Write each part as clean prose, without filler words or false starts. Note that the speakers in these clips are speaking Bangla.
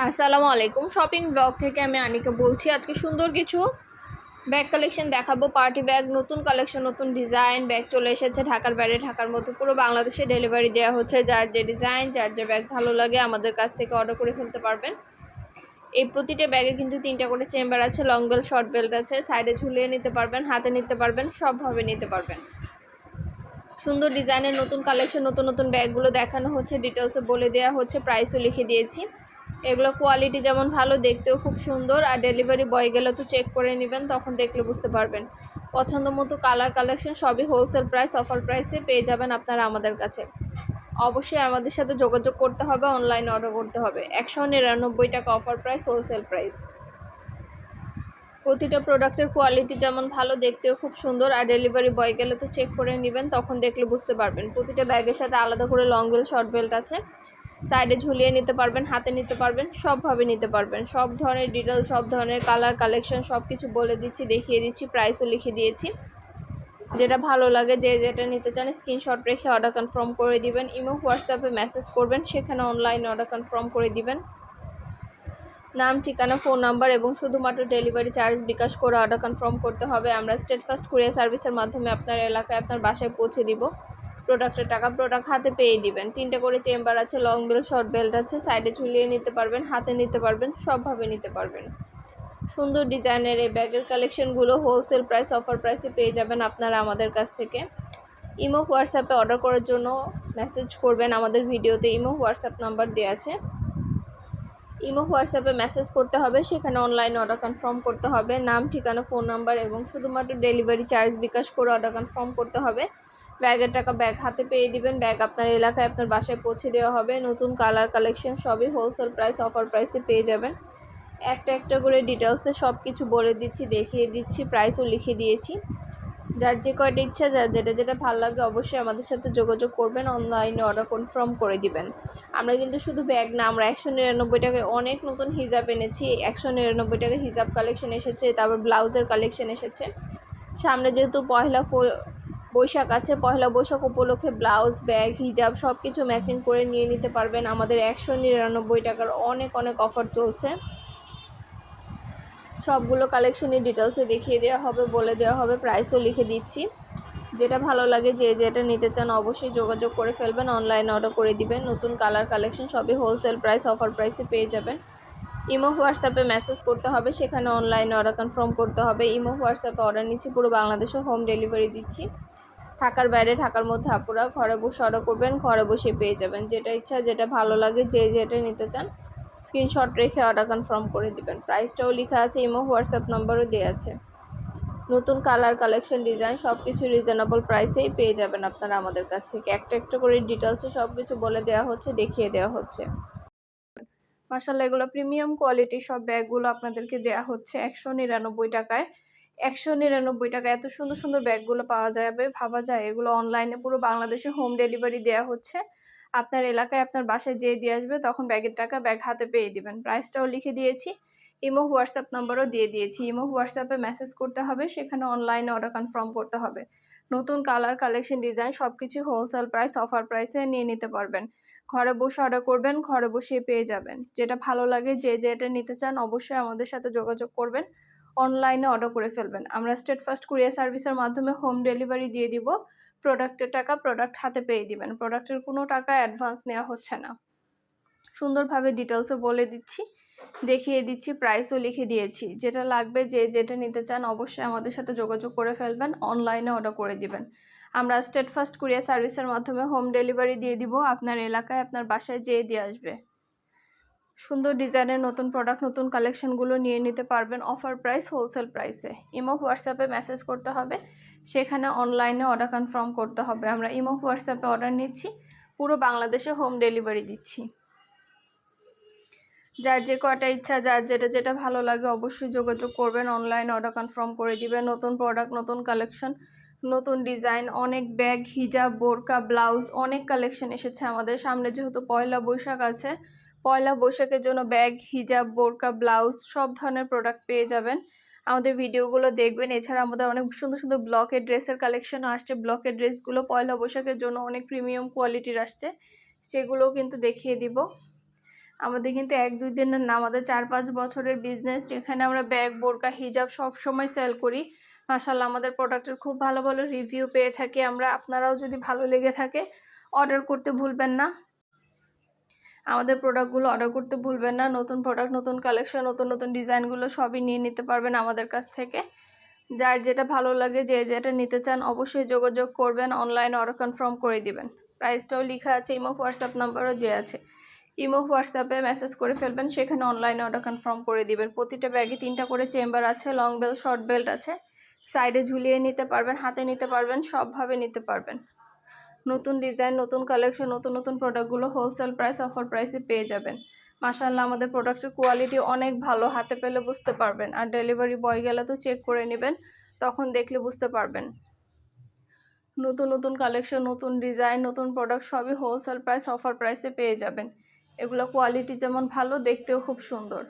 আসসালামু আলাইকুম। শপিং ব্লগ থেকে আমি আনিকা বলছি। আজকে সুন্দর কিছু ব্যাগ কালেকশন দেখাবো। পার্টি ব্যাগ, নতুন কালেকশন, নতুন ডিজাইন ব্যাগ চলে এসেছে ঢাকার বাইরে, ঢাকার মধ্যে পুরো বাংলাদেশে ডেলিভারি দেওয়া হচ্ছে। যার যে ডিজাইন, যার যে ব্যাগ ভালো লাগে আমাদের কাছ থেকে অর্ডার করে ফেলতে পারবেন। এই প্রতিটা ব্যাগে কিন্তু 3টা করে চেম্বার আছে, লং বেল্ট, শর্ট বেল্ট আছে। সাইডে ঝুলিয়ে নিতে পারবেন, হাতে নিতে পারবেন, সবভাবে নিতে পারবেন। সুন্দর ডিজাইনের নতুন কালেকশন, নতুন নতুন ব্যাগগুলো দেখানো হচ্ছে, ডিটেলসে বলে দেওয়া হচ্ছে, প্রাইসও লিখে দিয়েছি। এগুলো কোয়ালিটি যেমন ভালো, দেখতেও খুব সুন্দর। আর ডেলিভারি বয় গেলে তো চেক করে নেবেন, তখন দেখলে বুঝতে পারবেন। পছন্দ মতো কালার কালেকশন সবই হোলসেল প্রাইস, অফার প্রাইসে পেয়ে যাবেন আপনারা আমাদের কাছে। অবশ্যই আমাদের সাথে যোগাযোগ করতে হবে, অনলাইনে অর্ডার করতে হবে। 199 টাকা অফার প্রাইস, হোলসেল প্রাইস। প্রতিটা প্রোডাক্টের কোয়ালিটি যেমন ভালো, দেখতেও খুব সুন্দর। আর ডেলিভারি বয় গেলে তো চেক করে নেবেন, তখন দেখলে বুঝতে পারবেন। প্রতিটা ব্যাগের সাথে আলাদা করে লং বেল্ট, শর্ট বেল্ট আছে। সাইডে ঝুলিয়ে নিতে পারবেন, হাতে নিতে পারবেন, সবভাবে নিতে পারবেন। সব ধরনের ডিটেলস, সব ধরনের কালার কালেকশন সব কিছু বলে দিচ্ছি, দেখিয়ে দিচ্ছি, প্রাইসও লিখে দিয়েছি। যেটা ভালো লাগে, যে যেটা নিতে চান স্ক্রিনশট রেখে অর্ডার কনফার্ম করে দিবেন। ইমো, হোয়াটসঅ্যাপে মেসেজ করবেন, সেখানে অনলাইনে অর্ডার কনফার্ম করে দিবেন। নাম, ঠিকানা, ফোন নাম্বার এবং শুধুমাত্র ডেলিভারি চার্জ বিকাশ করে অর্ডার কনফার্ম করতে হবে। আমরা স্টেটফাস্ট কুরিয়ার সার্ভিসের মাধ্যমে আপনার এলাকায়, আপনার বাসায় পৌঁছে দিব। প্রোডাক্টের টাকা প্রোডাক্ট হাতে পেয়ে দিবেন। 3টা করে চেম্বার আছে, লং বেল্ট, শর্ট বেল্ট আছে। সাইডে ঝুলিয়ে নিতে পারবেন, হাতে নিতে পারবেন, সবভাবে নিতে পারবেন। সুন্দর ডিজাইনের এই ব্যাগের কালেকশনগুলো হোলসেল প্রাইস, অফার প্রাইসে পেয়ে যাবেন আপনারা আমাদের কাছ থেকে। ইমো, হোয়াটসঅ্যাপে অর্ডার করার জন্য মেসেজ করবেন। আমাদের ভিডিওতে ইমো, হোয়াটসঅ্যাপ নাম্বার দেওয়া আছে। ইমো, হোয়াটসঅ্যাপে মেসেজ করতে হবে, সেখানে অনলাইনে অর্ডার কনফার্ম করতে হবে। নাম, ঠিকানা, ফোন নাম্বার এবং শুধুমাত্র ডেলিভারি চার্জ বিকাশ করে অর্ডার কনফার্ম করতে হবে। ব্যাগের টাকা ব্যাগ হাতে পেয়ে দিবেন। ব্যাগ আপনার এলাকায়, আপনার বাসায় পৌঁছে দেওয়া হবে। নতুন কালার কালেকশন সবই হোলসেল প্রাইস, অফার প্রাইসে পেয়ে যাবেন। একটা একটা করে ডিটেলসে সব কিছু বলে দিচ্ছি, দেখিয়ে দিচ্ছি, প্রাইসও লিখে দিয়েছি। যার যে কয়টা ইচ্ছা, যার যেটা যেটা ভালো লাগে অবশ্যই আমাদের সাথে যোগাযোগ করবেন, অনলাইনে অর্ডার কনফার্ম করে দিবেন। আমরা কিন্তু শুধু ব্যাগ না, আমরা 199 টাকায় অনেক নতুন হিজাব এনেছি। 199 টাকায় হিজাব কালেকশন এসেছে, তারপর ব্লাউজের কালেকশন এসেছে। সামনে যেহেতু পয়লা বৈশাখ আছে, পয়লা বৈশাখ উপলক্ষে ব্লাউজ, ব্যাগ, হিজাব সব কিছু ম্যাচিং করে নিয়ে নিতে পারবেন। আমাদের 199 টাকার অনেক অনেক অফার চলছে। সবগুলো কালেকশনের ডিটেলসে দেখিয়ে দেওয়া হবে, বলে দেওয়া হবে, প্রাইসও লিখে দিচ্ছি। যেটা ভালো লাগে, যে যেটা নিতে চান অবশ্যই যোগাযোগ করে ফেলবেন, অনলাইনে অর্ডার করে দিবেন। নতুন কালার কালেকশন সবই হোলসেল প্রাইস, অফার প্রাইসে পেয়ে যাবেন। ইমো, হোয়াটসঅ্যাপে মেসেজ করতে হবে, সেখানে অনলাইনে অর্ডার কনফার্ম করতে হবে। ইমো, হোয়াটসঅ্যাপে অর্ডার নিচ্ছি, পুরো বাংলাদেশে হোম ডেলিভারি দিচ্ছি। ঢাকার বাইরে, ঢাকার মধ্যে আপুরা ঘরে বসে অর্ডার করবেন, ঘরে বসে পেয়ে যাবেন। যেটা ইচ্ছা, যেটা ভালো লাগে, যে যেটা নিতে চান স্ক্রিনশট রেখে অর্ডার কনফার্ম করে দিবেন। প্রাইসটাও লেখা আছে, ইমো, হোয়াটসঅ্যাপ নাম্বারও দেওয়া আছে। নতুন কালার কালেকশন, ডিজাইন সব কিছু রিজনেবল প্রাইসেই পেয়ে যাবেন আপনারা আমাদের কাছ থেকে। একটা একটা করে ডিটেলসে সব কিছু বলে দেওয়া হচ্ছে, দেখিয়ে দেওয়া হচ্ছে। মাশাআল্লাহ, এগুলো প্রিমিয়াম কোয়ালিটির সব ব্যাগগুলো আপনাদেরকে দেওয়া হচ্ছে 199 টাকায়। 199 টাকায় এত সুন্দর সুন্দর ব্যাগগুলো পাওয়া যাবে, ভাবা যায়? এগুলো অনলাইনে পুরো বাংলাদেশে হোম ডেলিভারি দেওয়া হচ্ছে। আপনার এলাকায়, আপনার বাসায় যেয়ে দিয়ে আসবে, তখন ব্যাগের টাকা ব্যাগ হাতে পেয়ে দিবেন। প্রাইসটাও লিখে দিয়েছি, ইমো, হোয়াটসঅ্যাপ নাম্বারও দিয়ে দিয়েছি। ইমো, হোয়াটসঅ্যাপে মেসেজ করতে হবে, সেখানে অনলাইনে অর্ডার কনফার্ম করতে হবে। নতুন কালার কালেকশন, ডিজাইন সব কিছু হোলসেল প্রাইস, অফার প্রাইসে নিয়ে নিতে পারবেন। ঘরে বসে অর্ডার করবেন, ঘরে বসেই পেয়ে যাবেন। যেটা ভালো লাগে, যে যেটা নিতে চান অবশ্যই আমাদের সাথে যোগাযোগ করবেন, অনলাইনে অর্ডার করে ফেলবেন। আমরা স্টেটফাস্ট কুরিয়ার সার্ভিসের মাধ্যমে হোম ডেলিভারি দিয়ে দিব। প্রোডাক্টের টাকা প্রোডাক্ট হাতে পেয়ে দিবেন। প্রোডাক্টের কোনো টাকা অ্যাডভান্স নেওয়া হচ্ছে না। সুন্দরভাবে ডিটেলসে বলে দিচ্ছি, দেখিয়ে দিচ্ছি, প্রাইসও লিখে দিয়েছি। যেটা লাগবে, যে যেটা নিতে চান অবশ্যই আমাদের সাথে যোগাযোগ করে ফেলবেন, অনলাইনে অর্ডার করে দিবেন। আমরা স্টেটফাস্ট কুরিয়ার সার্ভিসের মাধ্যমে হোম ডেলিভারি দিয়ে দিব, আপনার এলাকায়, আপনার বাসায় যেয়ে দিয়ে আসবে। সুন্দর ডিজাইনের নতুন প্রোডাক্ট, নতুন কালেকশনগুলো নিয়ে নিতে পারবেন অফার প্রাইস, হোলসেল প্রাইসে। ইমো, হোয়াটসঅ্যাপে মেসেজ করতে হবে, সেখানে অনলাইনে অর্ডার কনফার্ম করতে হবে। আমরা ইমো, হোয়াটসঅ্যাপে অর্ডার নিচ্ছি, পুরো বাংলাদেশে হোম ডেলিভারি দিচ্ছি। যার যে কয়টা ইচ্ছা, যার যেটা যেটা ভালো লাগে অবশ্যই যোগাযোগ করবেন, অনলাইনে অর্ডার কনফার্ম করে দিবেন। নতুন প্রোডাক্ট, নতুন কালেকশন, নতুন ডিজাইন, অনেক ব্যাগ, হিজাব, বোরকা, ব্লাউজ, অনেক কালেকশন এসেছে আমাদের সামনে। যেহেতু পয়লা বৈশাখ আছে, পয়লা বৈশাখের জন্য ব্যাগ, হিজাব, বোরকা, ব্লাউজ সব ধরনের প্রোডাক্ট পেয়ে যাবেন। আমাদের ভিডিওগুলো দেখবেন। এছাড়া আমাদের অনেক সুন্দর সুন্দর ব্লকের ড্রেসের কালেকশনও আসছে। ব্লকের ড্রেসগুলো পয়লা বৈশাখের জন্য অনেক প্রিমিয়াম কোয়ালিটির আসছে, সেগুলোও কিন্তু দেখিয়ে দিব। আমাদের কিন্তু 1-2 দিনের না, আমাদের 4-5 বছরের বিজনেস, যেখানে আমরা ব্যাগ, বোরকা, হিজাব সব সময় সেল করি। মাশাআল্লাহ আমাদের প্রোডাক্টের খুব ভালো ভালো রিভিউ পেয়ে থাকি আমরা। আপনারাও যদি ভালো লেগে থাকে অর্ডার করতে ভুলবেন না, আমাদের প্রোডাক্টগুলো অর্ডার করতে ভুলবেন না। নতুন প্রোডাক্ট, নতুন কালেকশন, নতুন নতুন ডিজাইনগুলো সবই নিয়ে নিতে পারবেন আমাদের কাছ থেকে। যার যেটা ভালো লাগে, যে যেটা নিতে চান অবশ্যই যোগাযোগ করবেন, অনলাইনে অর্ডার কনফার্ম করে দিবেন। প্রাইসটাও লেখা আছে, ইমো হোয়াটসঅ্যাপ নাম্বারও দেওয়া আছে। ইমো হোয়াটসঅ্যাপে মেসেজ করে ফেলবেন, সেখানে অনলাইনে অর্ডার কনফার্ম করে দিবেন। প্রতিটা ব্যাগে 3টা করে চেম্বার আছে, লং বেল্ট, শর্ট বেল্ট আছে। সাইডে ঝুলিয়ে নিতে পারবেন, হাতে নিতে পারবেন, সবভাবে নিতে পারবেন। নতুন ডিজাইন, নতুন কালেকশন, নতুন নতুন প্রোডাক্টগুলো হোলসেল প্রাইস, অফার প্রাইসে পেয়ে যাবেন। মাশাআল্লাহ আমাদের প্রোডাক্টের কোয়ালিটি অনেক ভালো, হাতে পেলে বুঝতে পারবেন। আর ডেলিভারি বয় গেলে তো চেক করে নেবেন, তখন দেখলে বুঝতে পারবেন। নতুন নতুন কালেকশন, নতুন ডিজাইন, নতুন প্রোডাক্ট সবই হোলসেল প্রাইস, অফার প্রাইসে পেয়ে যাবেন। এগুলো কোয়ালিটি যেমন ভালো, দেখতেও খুব সুন্দর।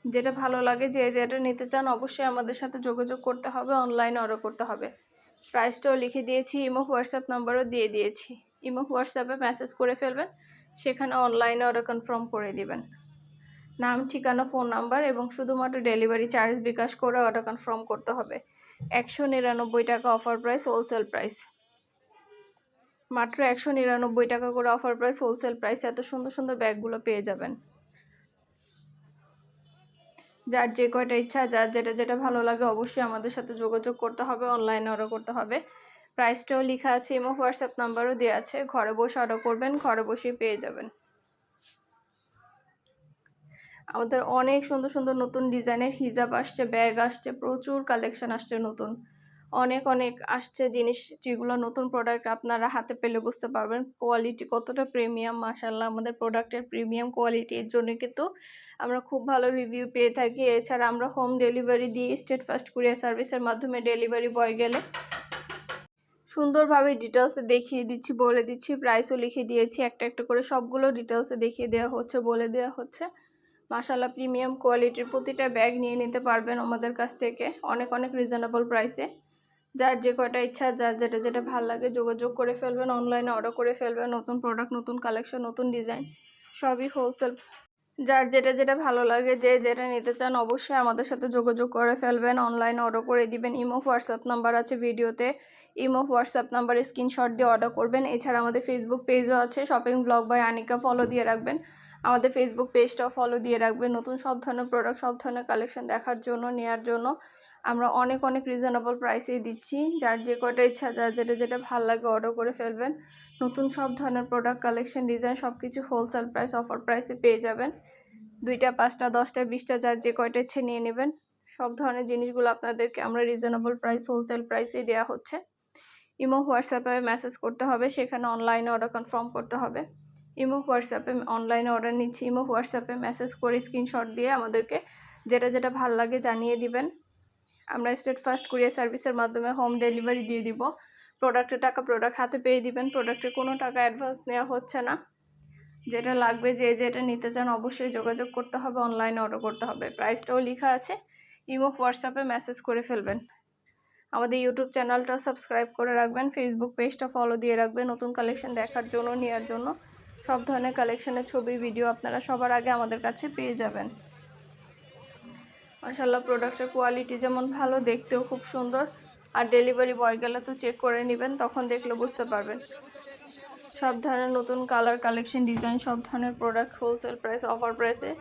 যেটা ভালো লাগে, যে যেটা নিতে চান অবশ্যই আমাদের সাথে যোগাযোগ করতে হবে, অনলাইনে অর্ডার করতে হবে। প্রাইসটাও লিখে দিয়েছি, ইমো হোয়াটসঅ্যাপ নাম্বারও দিয়ে দিয়েছি। ইমো হোয়াটসঅ্যাপে মেসেজ করে ফেলবেন, সেখানে অনলাইনে অর্ডার কনফার্ম করে দিবেন। নাম, ঠিকানা, ফোন নাম্বার এবং শুধুমাত্র ডেলিভারি চার্জ বিকাশ করে অর্ডার কনফার্ম করতে হবে। 199 টাকা অফার প্রাইস, হোলসেল প্রাইস। মাত্র 199 টাকা করে অফার প্রাইস, হোলসেল প্রাইস। এত সুন্দর সুন্দর ব্যাগগুলো পেয়ে যাবেন। যার যে কয়টা ইচ্ছা, যার যেটা যেটা ভালো লাগে অবশ্যই আমাদের সাথে যোগাযোগ করতে হবে, অনলাইনে অর্ডার করতে হবে। প্রাইসটাও লেখা আছে, ইমো হোয়াটসঅ্যাপ নাম্বারও দেওয়া আছে। ঘরে বসে অর্ডার করবেন, ঘরে বসেই পেয়ে যাবেন। আমাদের অনেক সুন্দর সুন্দর নতুন ডিজাইনের হিজাব আসছে, ব্যাগ আসছে, প্রচুর কালেকশন আসছে নতুন, অনেক অনেক আসছে জিনিস, যেগুলো নতুন প্রোডাক্ট আপনারা হাতে পেলে বুঝতে পারবেন কোয়ালিটি কতটা প্রিমিয়াম। মাশাআল্লাহ আমাদের প্রোডাক্টের প্রিমিয়াম কোয়ালিটি, এর জন্য কিন্তু আমরা খুব ভালো রিভিউ পেয়ে থাকি। এছাড়া আমরা হোম ডেলিভারি দিয়ে স্টেট ফাস্ট কুরিয়ার সার্ভিসের মাধ্যমে ডেলিভারি বয় গেলে সুন্দরভাবে ডিটেলসে দেখিয়ে দিচ্ছি, বলে দিচ্ছি। প্রাইসও লিখে দিয়েছি, একটা একটা করে সবগুলো ডিটেলসে দেখিয়ে দেওয়া হচ্ছে, বলে দেওয়া হচ্ছে। মাশাআল্লাহ প্রিমিয়াম কোয়ালিটির প্রতিটা ব্যাগ নিয়ে নিতে পারবেন আমাদের কাছ থেকে অনেক অনেক রিজনেবল প্রাইসে। যার যে কয়টা ইচ্ছা, যার যেটা যেটা ভালো লাগে যোগাযোগ করে ফেলবেন, অনলাইনে অর্ডার করে ফেলবেন। নতুন প্রোডাক্ট, নতুন কালেকশন, নতুন ডিজাইন সবই হোলসেল। যার যেটা যেটা ভালো লাগে, যে যেটা নিতে চান অবশ্যই আমাদের সাথে যোগাযোগ করে ফেলবেন, অনলাইনে অর্ডার করে দিবেন। ইমো হোয়াটসঅ্যাপ নাম্বার আছে ভিডিওতে, ইমো হোয়াটসঅ্যাপ নাম্বারে স্ক্রিনশট দিয়ে অর্ডার করবেন। এছাড়া আমাদের ফেসবুক পেজও আছে, shopping blog by Anika, follow দিয়ে রাখবেন। আমাদের ফেসবুক পেজটাও ফলো দিয়ে রাখবেন। নতুন সব ধরনের প্রোডাক্ট, সব ধরনের কালেকশন দেখার জন্য, নেওয়ার জন্য আমরা অনেক অনেক রিজনেবল প্রাইসেই দিচ্ছি। যার যে কয়টা ইচ্ছা, যার যেটা যেটা ভালো লাগে অর্ডার করে ফেলবেন। নতুন সব ধরনের প্রোডাক্ট, কালেকশন, ডিজাইন সব কিছু হোলসেল প্রাইস, অফার প্রাইসে পেয়ে যাবেন। 2টা, 5টা, 10টা, 20টা, যার যে কয়টা ইচ্ছে নিয়ে নেবেন। সব ধরনের জিনিসগুলো আপনাদেরকে আমরা রিজনেবল প্রাইস, হোলসেল প্রাইসেই দেওয়া হচ্ছে। ইমো হোয়াটসঅ্যাপে মেসেজ করতে হবে, সেখানে অনলাইনে অর্ডার কনফার্ম করতে হবে। ইমো হোয়াটসঅ্যাপে অনলাইনে অর্ডার নিচ্ছি, ইমো হোয়াটসঅ্যাপে মেসেজ করে স্ক্রিনশট দিয়ে আমাদেরকে যেটা যেটা ভালো লাগে জানিয়ে দিবেন। আমরা স্টেট ফাস্ট কুরিয়ার সার্ভিসের মাধ্যমে হোম ডেলিভারি দিয়ে দিব। প্রোডাক্টের টাকা প্রোডাক্ট হাতে পেয়ে দিবেন, প্রোডাক্টের কোনো টাকা অ্যাডভান্স নেওয়া হচ্ছে না। যেটা লাগবে, যে যেটা নিতে চান অবশ্যই যোগাযোগ করতে হবে, অনলাইনে অর্ডার করতে হবে। প্রাইসটাও লেখা আছে, ইমো হোয়াটসঅ্যাপে মেসেজ করে ফেলবেন। আমাদের ইউটিউব চ্যানেলটা সাবস্ক্রাইব করে রাখবেন, ফেসবুক পেজটা ফলো দিয়ে রাখবেন। নতুন কালেকশন দেখার জন্য, নেওয়ার জন্য সব ধরনের কালেকশনের ছবি, ভিডিও আপনারা সবার আগে আমাদের কাছে পেয়ে যাবেন। মাশাআল্লাহ প্রোডাক্টের কোয়ালিটি যেমন ভালো, দেখতেও খুব সুন্দর। আর ডেলিভারি বয় গেলে তো চেক করে নেবেন, তখন দেখলে বুঝতে পারবেন। সব ধরনের নতুন কালার, কালেকশন, ডিজাইন সব ধরনের প্রোডাক্ট হোলসেল প্রাইস, অফার প্রাইসে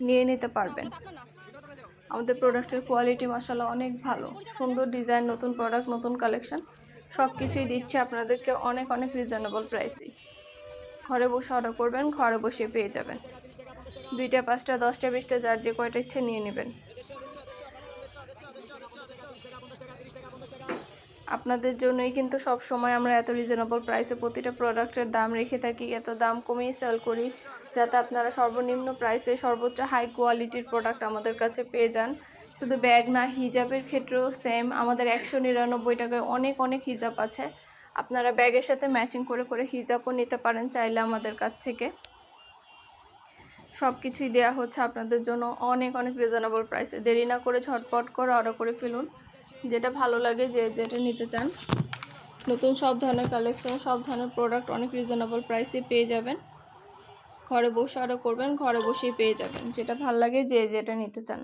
নিয়ে নিতে পারবেন। আমাদের প্রোডাক্টের কোয়ালিটি মাশাআল্লাহ অনেক ভালো, সুন্দর ডিজাইন, নতুন প্রোডাক্ট, নতুন কালেকশন সব কিছুই দিচ্ছে আপনাদেরকে অনেক অনেক রিজনেবল প্রাইসে। ঘরে বসে অর্ডার করবেন, ঘরে বসে পেয়ে যাবেন। 2টা, 5টা, 10টা, 20টা, যার যে কয়টা ইচ্ছে নিয়ে নেবেন। আপনাদের জন্যই কিন্তু সব সময় আমরা এত রিজনেবল প্রাইসে প্রতিটা প্রোডাক্টের দাম রেখে থাকি, এত দাম কমিয়ে সেল করি, যাতে আপনারা সর্বনিম্ন প্রাইসে সর্বোচ্চ হাই কোয়ালিটির প্রোডাক্ট আমাদের কাছে পেয়ে যান। শুধু ব্যাগ না, হিজাবের ক্ষেত্রেও সেম। আমাদের 199 টাকায় অনেক অনেক হিজাব আছে, আপনারা ব্যাগের সাথে ম্যাচিং করে করে হিজাবও নিতে পারেন চাইলে আমাদের কাছ থেকে। সব কিছুই দেওয়া হচ্ছে আপনাদের জন্য অনেক অনেক রিজনেবল প্রাইসে। দেরি না করে ঝটপট করে অর্ডার করে ফেলুন, যেটা ভালো লাগে, যে যেটা নিতে চান। নতুন সব ধরনের কালেকশন, সব ধরনের প্রোডাক্ট অনেক রিজনেবল প্রাইসে পেয়ে যাবেন। ঘরে বসে অর্ডার করবেন, ঘরে বসেই পেয়ে যাবেন। যেটা ভালো লাগে যে যেটা নিতে চান।